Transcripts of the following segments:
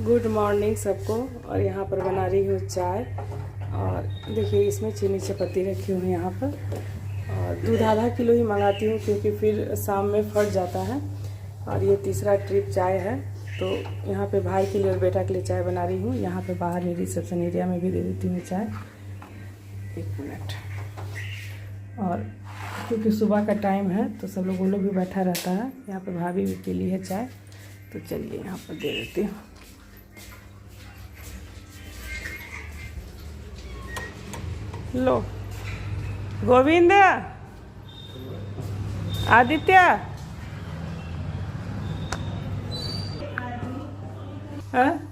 Good morning सबको। और यहाँ पर बना रही हूँ चाय। और देखिए इसमें चीनी चपत्ती रखी हुई है यहाँ पर। और दूध आधा किलो ही मंगाती हूँ क्योंकि फिर शाम में फट जाता है। और ये तीसरा ट्रिप चाय है, तो यहाँ पे भाई के लिए और बेटा के लिए चाय बना रही हूँ। यहाँ पे बाहर में रिसेप्शन एरिया में भी दे देती हूँ चाय। 1 मिनट। और क्योंकि सुबह का टाइम है तो सब लोग भी बैठा रहता है। यहाँ पे भाभी भी पी ली है चाय, तो चलिए यहाँ पर दे देती हूँ। लो गोविंद, आदित्य,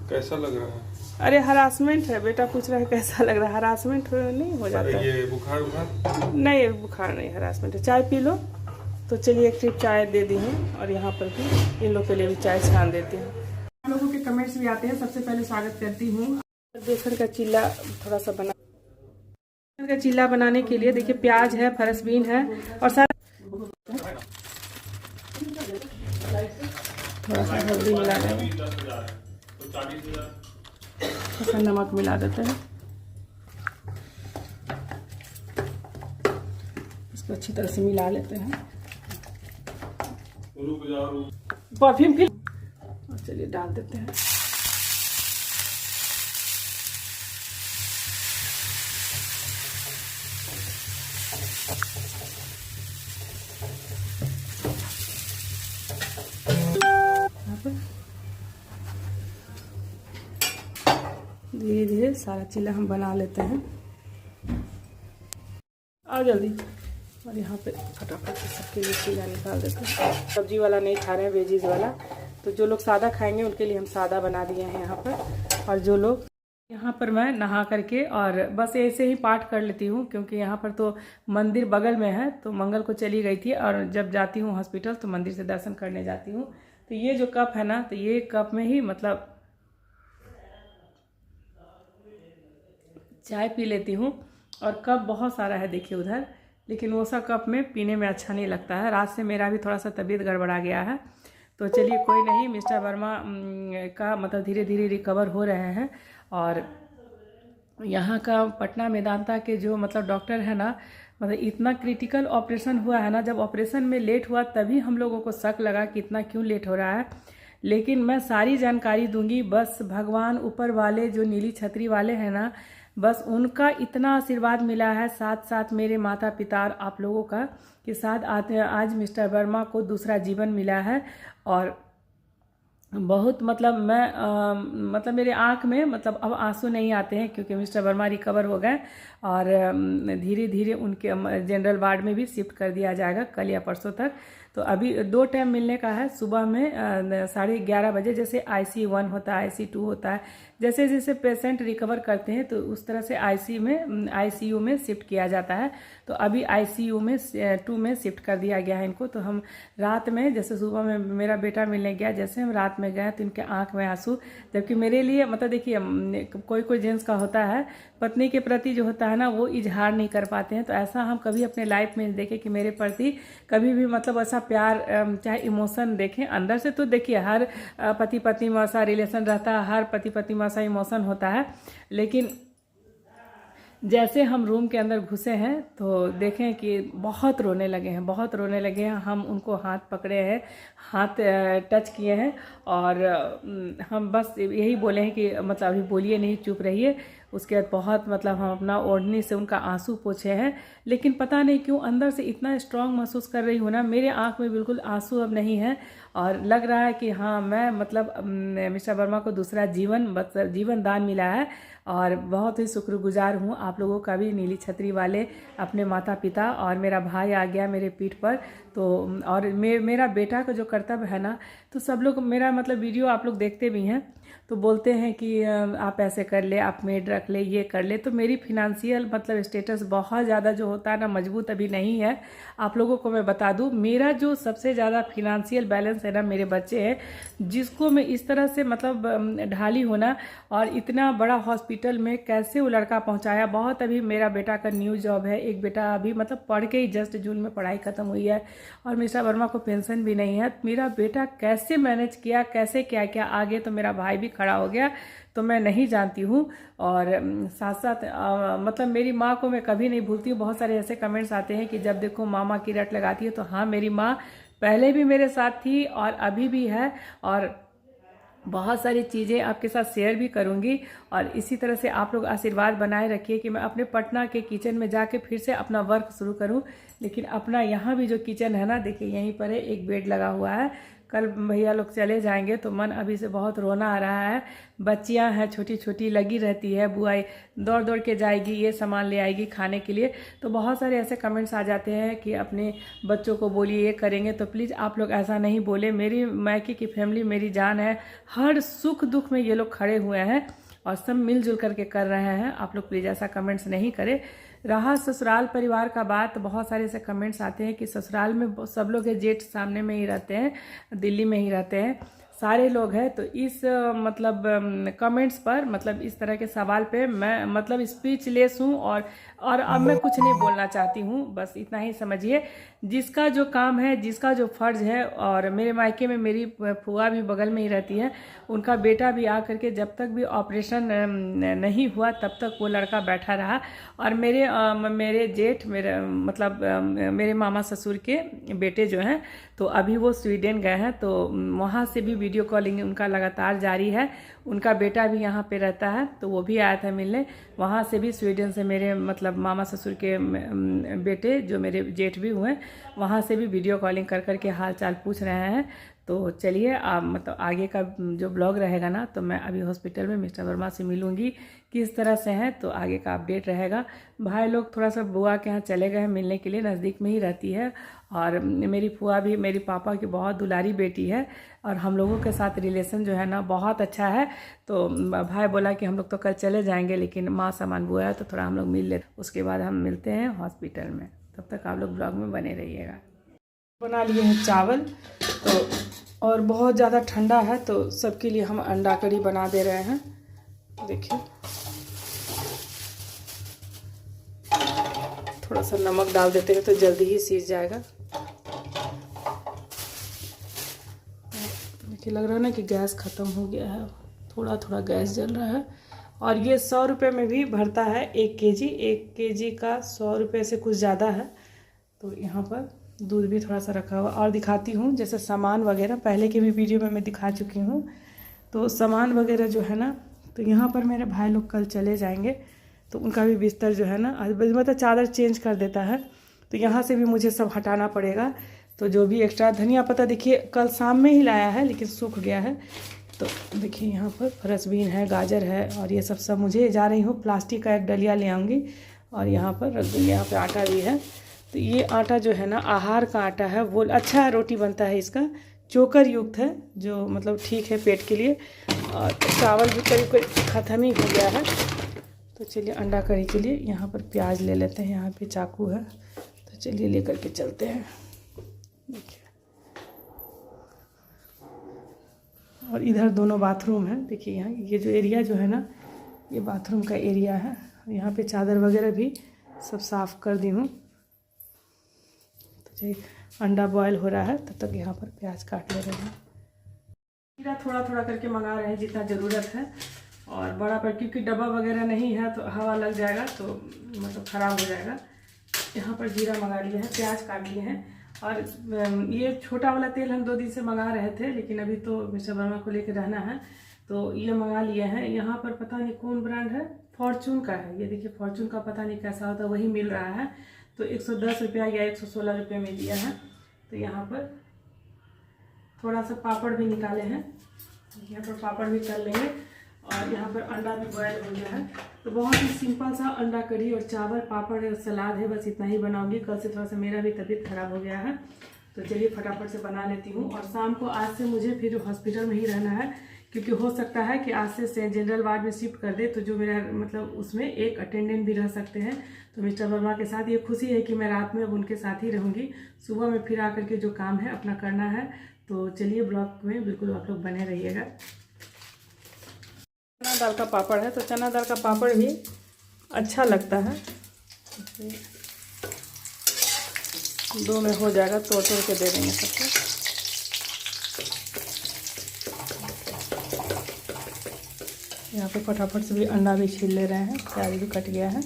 कैसा लग रहा है? अरे हरासमेंट है, बेटा पूछ रहा है कैसा लग रहा है। हरासमेंट नहीं हो जाता है? ये बुखार नहीं, बुखार नहीं, हरासमेंट है। चाय पी लो। तो चलिए एक ट्रिप चाय दे दी हूँ और यहाँ पर भी इन लोग के लिए भी चाय छान देती हूँ। आप लोगों के कमेंट्स भी आते हैं। सबसे पहले स्वागत करती हूँ। बेसन का चिल्ला थोड़ा सा बना, बेसन का चिल्ला बनाने के लिए देखिए प्याज है, फरसबीन है और सारा थोड़ा सा हल्दी मिला देंगे, थोड़ा सा नमक मिला देते हैं। इसको अच्छी तरह से मिला लेते हैं। परफ्यूम फिर और चलिए डाल देते हैं। धीरे धीरे सारा चिल्ला हम बना लेते हैं। आओ जल्दी। और यहाँ पे फटाफट से सबके लिए चिल्ला निकाल देते हैं। सब्जी वाला नहीं खा रहे हैं, वेजीज वाला। तो जो लोग सादा खाएंगे उनके लिए हम सादा बना दिए हैं यहाँ पर। और जो लोग यहाँ पर मैं नहा करके और बस ऐसे ही पाठ कर लेती हूँ, क्योंकि यहाँ पर तो मंदिर बगल में है। तो मंगल को चली गई थी और जब जाती हूँ हॉस्पिटल तो मंदिर से दर्शन करने जाती हूँ। तो ये जो कप है ना, तो ये कप में ही मतलब चाय पी लेती हूँ। और कप बहुत सारा है देखिए उधर, लेकिन वो सब कप में पीने में अच्छा नहीं लगता है। रात से मेरा भी थोड़ा सा तबीयत गड़बड़ा गया है। तो चलिए कोई नहीं, मिस्टर वर्मा का मतलब धीरे धीरे रिकवर हो रहे हैं। और यहाँ का पटना मेदांता के जो मतलब डॉक्टर है ना, मतलब इतना क्रिटिकल ऑपरेशन हुआ है ना। जब ऑपरेशन में लेट हुआ तभी हम लोगों को शक लगा कि इतना क्यों लेट हो रहा है। लेकिन मैं सारी जानकारी दूंगी। बस भगवान ऊपर वाले जो नीली छतरी वाले हैं ना, बस उनका इतना आशीर्वाद मिला है, साथ साथ मेरे माता पिता और आप लोगों का, कि साथ आज मिस्टर वर्मा को दूसरा जीवन मिला है। और बहुत मतलब मैं मतलब मेरे आँख में मतलब अब आंसू नहीं आते हैं, क्योंकि मिस्टर वर्मा रिकवर हो गए। और धीरे धीरे उनके जनरल वार्ड में भी शिफ्ट कर दिया जाएगा कल या परसों तक। तो अभी 2 टाइम मिलने का है, सुबह में 11:30 बजे। जैसे ICU 1 होता है, ICU 2 होता है, जैसे जैसे पेशेंट रिकवर करते हैं तो उस तरह से ICU में शिफ्ट किया जाता है। तो अभी ICU में 2 में शिफ्ट कर दिया गया है इनको। तो हम रात में, जैसे सुबह में मेरा बेटा मिलने गया, जैसे हम रात में गए तो इनके आंख में आंसू। जबकि मेरे लिए मतलब देखिए कोई कोई जेंट्स का होता है, पत्नी के प्रति जो होता है ना वो इजहार नहीं कर पाते हैं। तो ऐसा हम कभी अपने लाइफ में देखे कि मेरे प्रति कभी भी मतलब ऐसा प्यार चाहे इमोशन देखें अंदर से। तो देखिए हर पति पत्नी में ऐसा रिलेशन रहता है, हर पति पत्नी में ऐसा इमोशन होता है। लेकिन जैसे हम रूम के अंदर घुसे हैं तो देखें कि बहुत रोने लगे हैं, बहुत रोने लगे हैं। हम उनको हाथ पकड़े हैं, हाथ टच किए हैं और हम बस यही बोले हैं कि मतलब अभी बोलिए नहीं, चुप रहिए। उसके बाद बहुत मतलब हम अपना ओढ़नी से उनका आंसू पोंछे हैं। लेकिन पता नहीं क्यों अंदर से इतना स्ट्रांग महसूस कर रही हूँ ना, मेरे आँख में बिल्कुल आंसू अब नहीं है। और लग रहा है कि हाँ मैं मतलब मिस्टर वर्मा को दूसरा जीवन दान मिला है। और बहुत ही शुक्रगुजार हूँ आप लोगों का भी, नीली छतरी वाले, अपने माता पिता। और मेरा भाई आ गया मेरे पीठ पर। तो और मेरा बेटा का जो कर्तव्य है ना, तो सब लोग मेरा मतलब वीडियो आप लोग देखते भी हैं तो बोलते हैं कि आप ऐसे कर ले, आप मेड रख ले, ये कर ले। तो मेरी फिनेंशियल मतलब स्टेटस बहुत ज़्यादा जो होता है ना मजबूत अभी नहीं है। आप लोगों को मैं बता दूं, मेरा जो सबसे ज़्यादा फिनेंशियल बैलेंस है ना मेरे बच्चे हैं, जिसको मैं इस तरह से मतलब ढाली होना और इतना बड़ा हॉस्पिटल में कैसे वो लड़का पहुंचाया। बहुत अभी मेरा बेटा का न्यू जॉब है, एक बेटा अभी मतलब पढ़ के ही जस्ट जून में पढ़ाई खत्म हुई है और मिस्टर वर्मा को पेंशन भी नहीं है। मेरा बेटा कैसे मैनेज किया, कैसे क्या किया, आगे तो मेरा भाई भी खड़ा हो गया, तो मैं नहीं जानती हूँ। और साथ साथ मतलब मेरी माँ को मैं कभी नहीं भूलती हूँ। बहुत सारे ऐसे कमेंट्स आते हैं कि जब देखो मामा की रट लगाती है, तो हाँ, मेरी माँ पहले भी मेरे साथ थी और अभी भी है, और बहुत सारी चीज़ें आपके साथ शेयर भी करूंगी। और इसी तरह से आप लोग आशीर्वाद बनाए रखिए कि मैं अपने पटना के किचन में जाके फिर से अपना वर्क शुरू करूं। लेकिन अपना यहाँ भी जो किचन है ना, देखिए यहीं पर है, एक बेड लगा हुआ है। कल भैया लोग चले जाएंगे तो मन अभी से बहुत रोना आ रहा है। बच्चियां हैं छोटी छोटी, लगी रहती है, बुआई दौड़ दौड़ के जाएगी, ये सामान ले आएगी खाने के लिए। तो बहुत सारे ऐसे कमेंट्स आ जाते हैं कि अपने बच्चों को बोलिए ये करेंगे, तो प्लीज़ आप लोग ऐसा नहीं बोले। मेरी मायके की फैमिली मेरी जान है, हर सुख दुख में ये लोग खड़े हुए हैं और सब मिलजुल करके कर रहे हैं। आप लोग प्लीज़ ऐसा कमेंट्स नहीं करें। रहा ससुराल परिवार का बात, बहुत सारे ऐसे कमेंट्स आते हैं कि ससुराल में सब लोग है, जेठ सामने में ही रहते हैं, दिल्ली में ही रहते हैं, सारे लोग हैं। तो इस मतलब कमेंट्स पर, मतलब इस तरह के सवाल पे मैं मतलब स्पीचलेस हूँ और अब मैं कुछ नहीं बोलना चाहती हूँ। बस इतना ही समझिए, जिसका जो काम है, जिसका जो फर्ज है। और मेरे मायके में मेरी फुआ भी बगल में ही रहती है, उनका बेटा भी आ करके जब तक भी ऑपरेशन नहीं हुआ तब तक वो लड़का बैठा रहा। और मेरे जेठ, मेरे मतलब मेरे मामा ससुर के बेटे जो हैं, तो अभी वो स्वीडन गए हैं, तो वहाँ से भी वीडियो कॉलिंग उनका लगातार जारी है। उनका बेटा भी यहाँ पे रहता है, तो वो भी आया था मिलने। वहाँ से भी, स्वीडन से मेरे मतलब मामा ससुर के बेटे जो मेरे जेठ भी हुए, वहाँ से भी वीडियो कॉलिंग कर करके हाल चाल पूछ रहे हैं। तो चलिए, मतलब आगे का जो ब्लॉग रहेगा ना, तो मैं अभी हॉस्पिटल में मिस्टर वर्मा से मिलूंगी, किस तरह से हैं, तो आगे का अपडेट रहेगा। भाई लोग थोड़ा सा बुआ के यहाँ चले गए हैं मिलने के लिए, नज़दीक में ही रहती है। और मेरी फुआ भी मेरी पापा की बहुत दुलारी बेटी है, और हम लोगों के साथ रिलेशन जो है ना बहुत अच्छा है। तो भाई बोला कि हम लोग तो कल चले जाएंगे, लेकिन माँ सामान बुआ है तो थोड़ा हम लोग मिल लेते, उसके बाद हम मिलते हैं हॉस्पिटल में। तब तक आप लोग ब्लॉग में बने रहिएगा। बना लिए हैं चावल, तो और बहुत ज़्यादा ठंडा है, तो सबके लिए हम अंडा करी बना दे रहे हैं। देखिए, थोड़ा सा नमक डाल देते हैं तो जल्दी ही सीज जाएगा। देखिए, लग रहा है ना कि गैस ख़त्म हो गया है, थोड़ा थोड़ा गैस जल रहा है। और ये 100 रुपये में भी भरता है 1 केजी। 1 केजी का 100 रुपये से कुछ ज़्यादा है। तो यहाँ पर दूध भी थोड़ा सा रखा हुआ, और दिखाती हूँ जैसे सामान वगैरह, पहले की भी वीडियो में मैं दिखा चुकी हूँ। तो सामान वगैरह जो है ना, तो यहाँ पर मेरे भाई लोग कल चले जाएंगे, तो उनका भी बिस्तर जो है ना, मतलब चादर चेंज कर देता है, तो यहाँ से भी मुझे सब हटाना पड़ेगा। तो जो भी एक्स्ट्रा धनिया पत्ता, देखिए कल शाम में ही लाया है लेकिन सूख गया है। तो देखिए यहाँ पर फ्रेंचबीन है, गाजर है, और ये सब मुझे जा रही हूँ, प्लास्टिक का एक डलिया ले आऊँगी और यहाँ पर रख दूँगी। यहाँ पर आटा भी है, तो ये आटा जो है ना आहार का आटा है, वो अच्छा है, रोटी बनता है इसका, चोकर युक्त है, जो मतलब ठीक है पेट के लिए। और चावल भी करीब करीब ख़त्म ही हो गया है। तो चलिए, अंडा करी के लिए यहाँ पर प्याज ले लेते हैं, यहाँ पे चाकू है, तो चलिए ले करके चलते हैं। देखिए, और इधर दोनों बाथरूम है। देखिए यहाँ ये जो एरिया जो है ना, ये बाथरूम का एरिया है। यहाँ पे चादर वगैरह भी सब साफ़ कर दी हूँ। तो चलिए, अंडा बॉयल हो रहा है, तब तक यहाँ पर प्याज काट ले रहे हैं। खीरा थोड़ा थोड़ा करके मंगा रहे हैं जितना ज़रूरत है, और बड़ा पर क्योंकि डब्बा वगैरह नहीं है तो हवा लग जाएगा, तो मतलब ख़राब हो जाएगा। यहाँ पर जीरा मंगा लिए हैं, प्याज काट लिए हैं। और ये छोटा वाला तेल हम 2 दिन से मंगा रहे थे, लेकिन अभी तो मिस्टर वर्मा को लेकर रहना है, तो ये मंगा लिए हैं। यहाँ पर पता नहीं कौन ब्रांड है, फॉर्चून का है। ये देखिए, फॉर्चून का पता नहीं कैसा होता, वही मिल रहा है। तो 110 रुपया या 116 रुपये में दिया है। तो यहाँ पर थोड़ा सा पापड़ भी निकाले हैं, यहाँ पर पापड़ भी तल लेंगे। और यहाँ पर अंडा भी बॉयल हो गया है। तो बहुत ही सिंपल सा अंडा करी और चावल, पापड़ और सलाद है, बस इतना ही बनाऊंगी। कल से थोड़ा सा मेरा भी तबीयत खराब हो गया है, तो चलिए फटाफट से बना लेती हूँ। और शाम को आज से मुझे फिर हॉस्पिटल में ही रहना है, क्योंकि हो सकता है कि आज से जनरल वार्ड में शिफ्ट कर दे, तो जो मेरा मतलब उसमें एक अटेंडेंट भी रह सकते हैं। तो मिस्टर वर्मा के साथ ये खुशी है कि मैं रात में अब उनके साथ ही रहूँगी, सुबह में फिर आकर के जो काम है अपना करना है। तो चलिए, ब्लॉग में बिल्कुल आप लोग बने रहिएगा। चना दाल का पापड़ है, तो चना दाल का पापड़ भी अच्छा लगता है। 2 में हो जाएगा, तोड़ के दे देंगे सबको। यहाँ पे फटाफट से भी अंडा भी छील ले रहे हैं, प्याज भी कट गया है।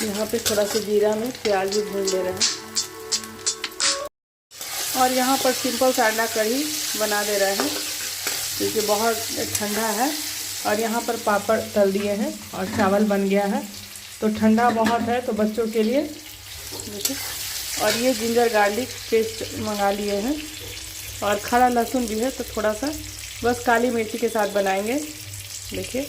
यहाँ पे थोड़ा सा जीरा में प्याज भी भून ले रहे हैं और यहाँ पर सिंपल सा अंडा कढ़ी बना दे रहे हैं क्योंकि बहुत ठंडा है। और यहाँ पर पापड़ तल दिए हैं और चावल बन गया है। तो ठंडा बहुत है तो बच्चों के लिए देखिए। और ये जिंजर गार्लिक पेस्ट मंगा लिए हैं और खड़ा लहसुन भी है, तो थोड़ा सा बस काली मिर्ची के साथ बनाएंगे देखिए।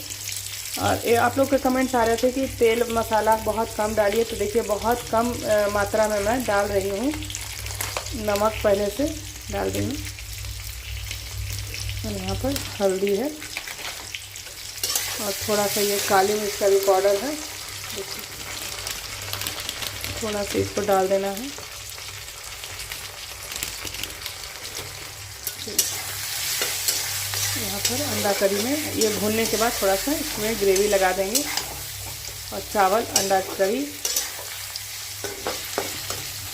और ये आप लोग के कमेंट्स आ रहे थे कि तेल मसाला बहुत कम डालिए, तो देखिए बहुत कम मात्रा में मैं डाल रही हूँ। नमक पहले से डाल दी हूँ और यहाँ पर हल्दी है और थोड़ा सा ये काली मिर्च का भी पाउडर है देखिए, थोड़ा सा इसको डाल देना है। यहाँ पर अंडा करी में ये भूनने के बाद थोड़ा सा इसमें ग्रेवी लगा देंगे और चावल अंडा करी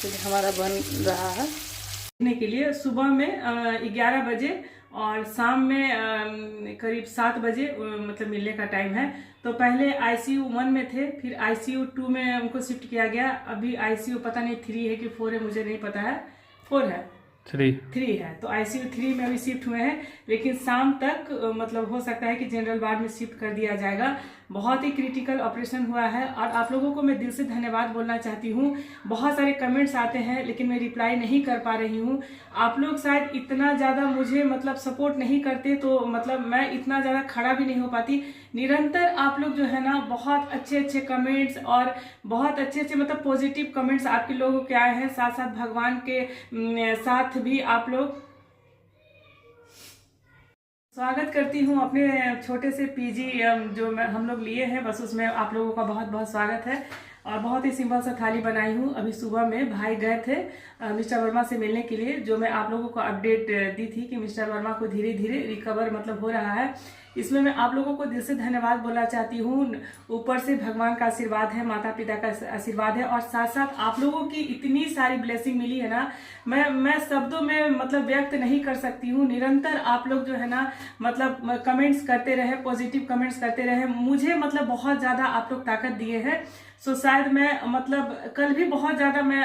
तो हमारा बन रहा है। के लिए सुबह में 11 बजे और शाम में करीब 7 बजे मतलब मिलने का टाइम है। तो पहले ICU 1 में थे, फिर ICU 2 में उनको शिफ्ट किया गया। अभी ICU पता नहीं 3 है कि 4 है, मुझे नहीं पता है। 4 है, 3 है। तो ICU 3 में अभी शिफ्ट हुए हैं, लेकिन शाम तक मतलब हो सकता है कि जनरल वार्ड में शिफ्ट कर दिया जाएगा। बहुत ही क्रिटिकल ऑपरेशन हुआ है और आप लोगों को मैं दिल से धन्यवाद बोलना चाहती हूँ। बहुत सारे कमेंट्स आते हैं लेकिन मैं रिप्लाई नहीं कर पा रही हूँ। आप लोग शायद इतना ज़्यादा मुझे मतलब सपोर्ट नहीं करते तो मतलब मैं इतना ज़्यादा खड़ा भी नहीं हो पाती। निरंतर आप लोग जो है ना बहुत अच्छे अच्छे कमेंट्स और बहुत अच्छे अच्छे मतलब पॉजिटिव कमेंट्स आपके लोगों के आए हैं। साथ साथ भगवान के साथ भी आप लोग स्वागत करती हूँ अपने छोटे से PG जो हम लोग लिए हैं, बस उसमें आप लोगों का बहुत बहुत स्वागत है। और बहुत ही सिंपल सा थाली बनाई हूँ। अभी सुबह में भाई गए थे मिस्टर वर्मा से मिलने के लिए, जो मैं आप लोगों को अपडेट दी थी कि मिस्टर वर्मा को धीरे धीरे रिकवर मतलब हो रहा है। इसमें मैं आप लोगों को दिल से धन्यवाद बोलना चाहती हूँ। ऊपर से भगवान का आशीर्वाद है, माता पिता का आशीर्वाद है और साथ साथ आप लोगों की इतनी सारी ब्लेसिंग मिली है ना, मैं शब्दों में मतलब व्यक्त नहीं कर सकती हूँ। निरंतर आप लोग जो है ना मतलब कमेंट्स करते रहे, पॉजिटिव कमेंट्स करते रहे, मुझे मतलब बहुत ज़्यादा आप लोग ताकत दिए हैं। सो शायद मैं मतलब कल भी बहुत ज़्यादा मैं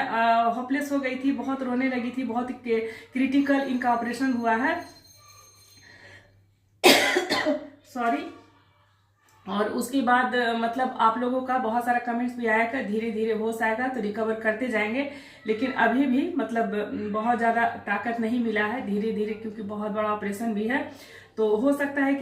होपलेस हो गई थी, बहुत रोने लगी थी, बहुत क्रिटिकल इनका ऑपरेशन हुआ है सॉरी। और उसके बाद मतलब आप लोगों का बहुत सारा कमेंट्स भी आया कि धीरे धीरे होश आएगा तो रिकवर करते जाएंगे, लेकिन अभी भी मतलब बहुत ज़्यादा ताकत नहीं मिला है। धीरे धीरे क्योंकि बहुत बड़ा ऑपरेशन भी है, तो हो सकता है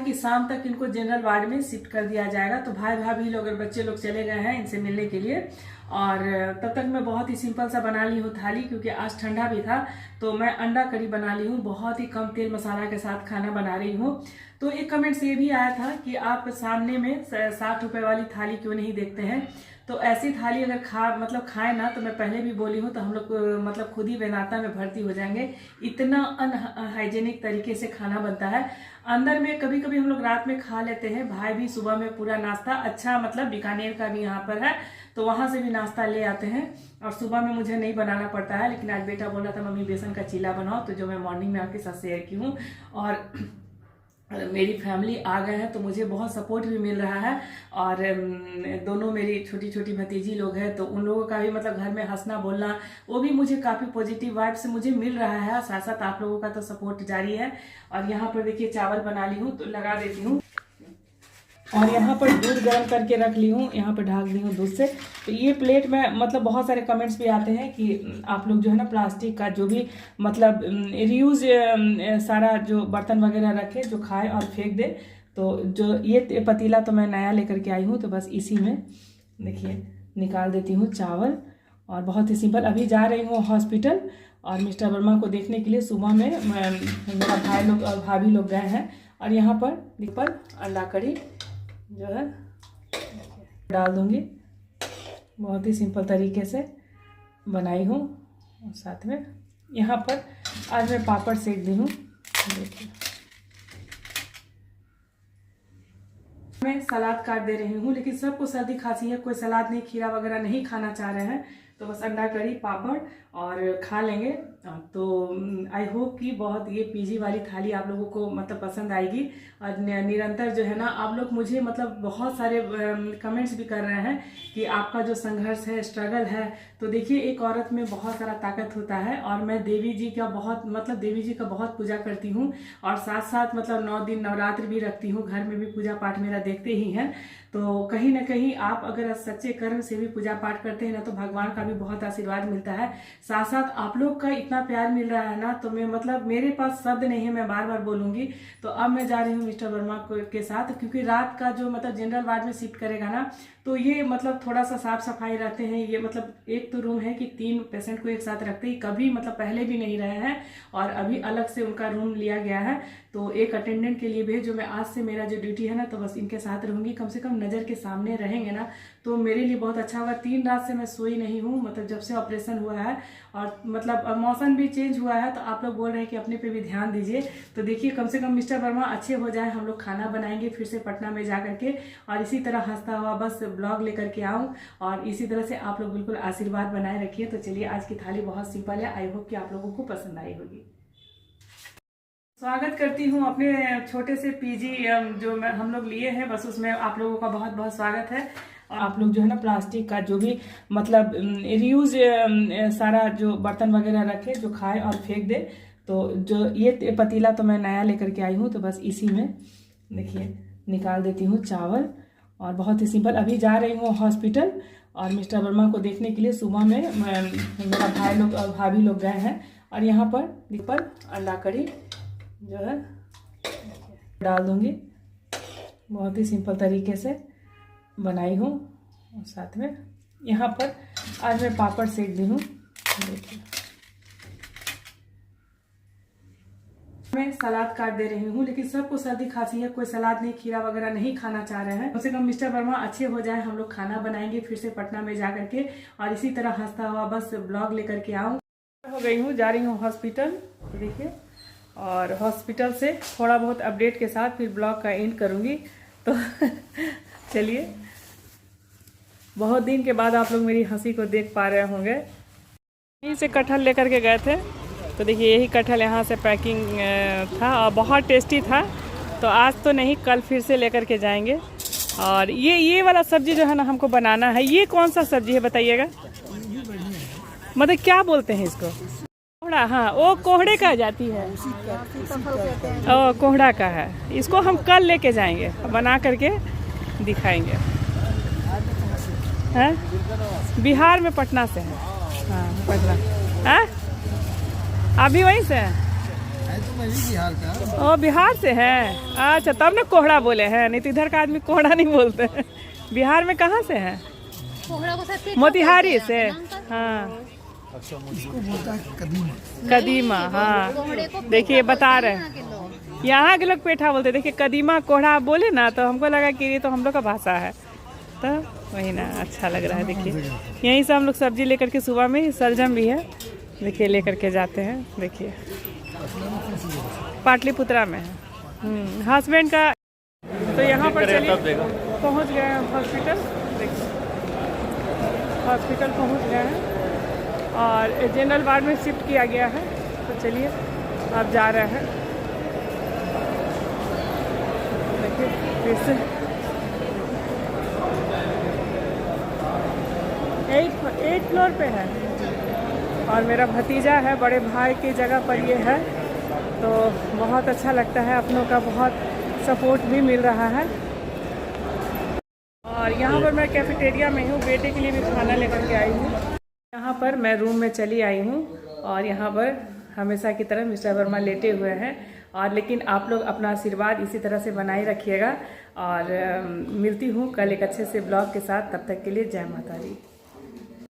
कि शाम तक इनको जनरल वार्ड में शिफ्ट कर दिया जाएगा। तो भाई भाभी लोग और बच्चे लोग चले गए हैं इनसे मिलने के लिए। और तब तक मैं बहुत ही सिंपल सा बना ली हूँ थाली, क्योंकि आज ठंडा भी था। तो मैं अंडा करी बना ली हूँ, बहुत ही कम तेल मसाला के साथ खाना बना रही हूँ। तो एक कमेंट्स ये भी आया था कि आप सामने में 60 रुपए वाली थाली क्यों नहीं देखते हैं। तो ऐसी थाली अगर खाए ना, तो मैं पहले भी बोली हूँ, तो हम लोग मतलब खुद ही वेदांता में भर्ती हो जाएंगे। इतना अनहाइजेनिक तरीके से खाना बनता है। अंदर में कभी कभी हम लोग रात में खा लेते हैं, भाई भी सुबह में पूरा नाश्ता अच्छा मतलब बीकानेर का भी यहाँ पर है, तो वहाँ से भी नाश्ता ले आते हैं। और सुबह में मुझे नहीं बनाना पड़ता है, लेकिन आज बेटा बोल रहा था मम्मी बेसन का चीला बनाओ, तो जो मैं मॉर्निंग में आपके साथ शेयर की हूँ। और मेरी फैमिली आ गए हैं तो मुझे बहुत सपोर्ट भी मिल रहा है। और दोनों मेरी छोटी छोटी भतीजी लोग हैं, तो उन लोगों का भी मतलब घर में हंसना बोलना, वो भी मुझे काफ़ी पॉजिटिव वाइब से मुझे मिल रहा है। साथ साथ आप लोगों का तो सपोर्ट जारी है। और यहाँ पर देखिए चावल बना ली हूँ, तो लगा देती हूँ। और यहाँ पर दूध गर्म करके रख ली हूँ, यहाँ पर ढाक दी हूँ दूध से। तो ये प्लेट में मतलब बहुत सारे कमेंट्स भी आते हैं कि आप लोग जो है ना प्लास्टिक का जो भी मतलब रीयूज सारा जो बर्तन वगैरह रखे जो खाए और फेंक दे। तो जो ये पतीला तो मैं नया लेकर के आई हूँ, तो बस इसी में देखिए निकाल देती हूँ चावल। और बहुत ही सिंपल, अभी जा रही हूँ हॉस्पिटल और मिस्टर वर्मा को देखने के लिए। सुबह में मेरा भाई लोग और भाभी लोग गए हैं। और यहाँ पर अंडा करी जो है डाल दूंगी, बहुत ही सिंपल तरीके से बनाई हूँ। और साथ में यहाँ पर आज मैं पापड़ सेक दी हूँ। देखिए मैं सलाद काट दे रही हूँ, लेकिन सबको सर्दी खांसी है, कोई सलाद नहीं, खीरा वगैरह नहीं खाना चाह रहे हैं। तो तो बस अंडा करी, पापड़ और खा लेंगे। तो आई होप कि बहुत ये पीजी वाली थाली आप लोगों को मतलब पसंद आएगी। और निरंतर जो है ना आप लोग मुझे मतलब बहुत सारे कमेंट्स भी कर रहे हैं कि आपका जो संघर्ष है, स्ट्रगल है। तो देखिए एक औरत में बहुत सारा ताकत होता है और मैं देवी जी का बहुत पूजा करती हूँ और साथ साथ मतलब 9 दिन नवरात्र भी रखती हूँ। घर में भी पूजा पाठ मेरा देखते ही हैं। तो कहीं ना कहीं आप अगर सच्चे कर्म से भी पूजा पाठ करते हैं ना तो भगवान का भी बहुत आशीर्वाद मिलता है। साथ साथ आप लोग का इतना प्यार मिल रहा है ना तो मैं मतलब मेरे पास शब्द नहीं है, मैं बार बार बोलूंगी। तो अब मैं जा रही हूँ मिस्टर वर्मा के साथ, क्योंकि रात का जो मतलब जनरल वार्ड में शिफ्ट करेगा ना तो ये मतलब थोड़ा सा साफ सफाई रहते हैं। ये मतलब एक तो रूम है कि 3 पेशेंट को एक साथ रखते ही कभी मतलब पहले भी नहीं रहे हैं और अभी अलग से उनका रूम लिया गया है। तो एक अटेंडेंट के लिए भी जो मैं आज से मेरा जो ड्यूटी है ना तो बस इनके साथ रहूंगी। कम से कम नज़र के सामने रहेंगे ना तो मेरे लिए बहुत अच्छा होगा। 3 रात से मैं सोई नहीं हूँ, मतलब जब से ऑपरेशन हुआ है और मतलब मौसम भी चेंज हुआ है तो आप लोग बोल रहे हैं कि अपने पे भी ध्यान दीजिए। तो देखिए कम से कम मिस्टर वर्मा अच्छे हो जाए, हम लोग खाना बनाएंगे फिर से पटना में जा करके और इसी तरह हंसता हुआ बस ब्लॉग लेकर के आऊँ और इसी तरह से आप लोग बिल्कुल आशीर्वाद बनाए रखिए। तो चलिए आज की थाली बहुत सिंपल है, आई होप कि आप लोगों को पसंद आई होगी। स्वागत करती हूँ अपने छोटे से पीजी जो हम लोग लिए हैं, बस उसमें आप लोगों का बहुत बहुत स्वागत है। आप लोग जो है ना प्लास्टिक का जो भी मतलब रियूज सारा जो बर्तन वगैरह रखे जो खाए और फेंक दे। तो जो ये पतीला तो मैं नया लेकर के आई हूँ तो बस इसी में देखिए निकाल देती हूँ चावल और बहुत ही सिंपल। अभी जा रही हूँ हॉस्पिटल और मिस्टर वर्मा को देखने के लिए। सुबह में मेरा भाई लोग और भाभी लोग गए हैं और यहाँ पर अंडा करी जो है डाल दूंगी। बहुत ही सिंपल तरीके से बनाई हूँ और साथ में यहाँ पर आज मैं पापड़ सेक दी हूँ। देखिए मैं सलाद काट दे रही हूँ, लेकिन सबको सर्दी खांसी है, कोई सलाद नहीं, खीरा वगैरह नहीं खाना चाह रहे हैं। कम से कम मिस्टर वर्मा अच्छे हो जाए, हम लोग खाना बनाएंगे फिर से पटना में जा करके और इसी तरह हंसता हुआ बस ब्लॉग लेकर के आऊँ। हो गई हूँ, जा रही हूँ हॉस्पिटल। देखिए और हॉस्पिटल से थोड़ा बहुत अपडेट के साथ फिर ब्लॉग का एंड करूँगी। तो चलिए, बहुत दिन के बाद आप लोग मेरी हंसी को देख पा रहे होंगे। यहीं से कटहल लेकर के गए थे तो देखिए यही कटहल यहाँ से पैकिंग था और बहुत टेस्टी था। तो आज तो नहीं, कल फिर से लेकर के जाएंगे। और ये वाला सब्जी जो है ना हमको बनाना है। ये कौन सा सब्जी है बताइएगा, मतलब क्या बोलते हैं इसको? कोहड़ा। हाँ, वो कोहड़े का जाती है। ओ कोहड़ा का है। इसको हम कल लेके जाएंगे, बना करके दिखाएंगे। हैं? बिहार में पटना से है। हाँ पटना। हैं? आप भी वहीं से हैं? तो मैं भी बिहार का। ओ बिहार से हैं, अच्छा तब ना कोहड़ा बोले हैं, नहीं तो इधर का आदमी कोहड़ा नहीं बोलते हैं। बिहार में कहाँ से हैं? मोतिहारी से। हाँ इसको बोलता है कदीमा। कदीमा। हाँ देखिए बता रहे हैं, यहाँ के लोग पेठा बोलते। देखिए कदीमा कोहड़ा बोले ना तो हमको लगा कि ये तो हम लोग का भाषा है, तो वही ना अच्छा लग रहा है। देखिए यहीं से हम लोग सब्जी लेकर के सुबह में, सलजम भी है देखिए लेकर के जाते हैं। देखिए पाटलिपुत्रा में है हस्बैंड का। तो यहाँ पर चलिए पहुँच गए हैं हॉस्पिटल। देखिए हॉस्पिटल पहुँच गए हैं और जनरल वार्ड में शिफ्ट किया गया है। तो चलिए आप जा रहे हैं। देखिए फिर से 8 फ्लोर पे है और मेरा भतीजा है, बड़े भाई की जगह पर ये है। तो बहुत अच्छा लगता है, अपनों का बहुत सपोर्ट भी मिल रहा है। और यहाँ पर मैं कैफेटेरिया में हूँ, बेटे के लिए भी खाना लेकर के आई हूँ। यहाँ पर मैं रूम में चली आई हूँ और यहाँ पर हमेशा की तरह मिस्टर वर्मा लेटे हुए हैं। और लेकिन आप लोग अपना आशीर्वाद इसी तरह से बनाए रखिएगा और मिलती हूँ कल एक अच्छे से ब्लॉग के साथ। तब तक के लिए जय माता दी।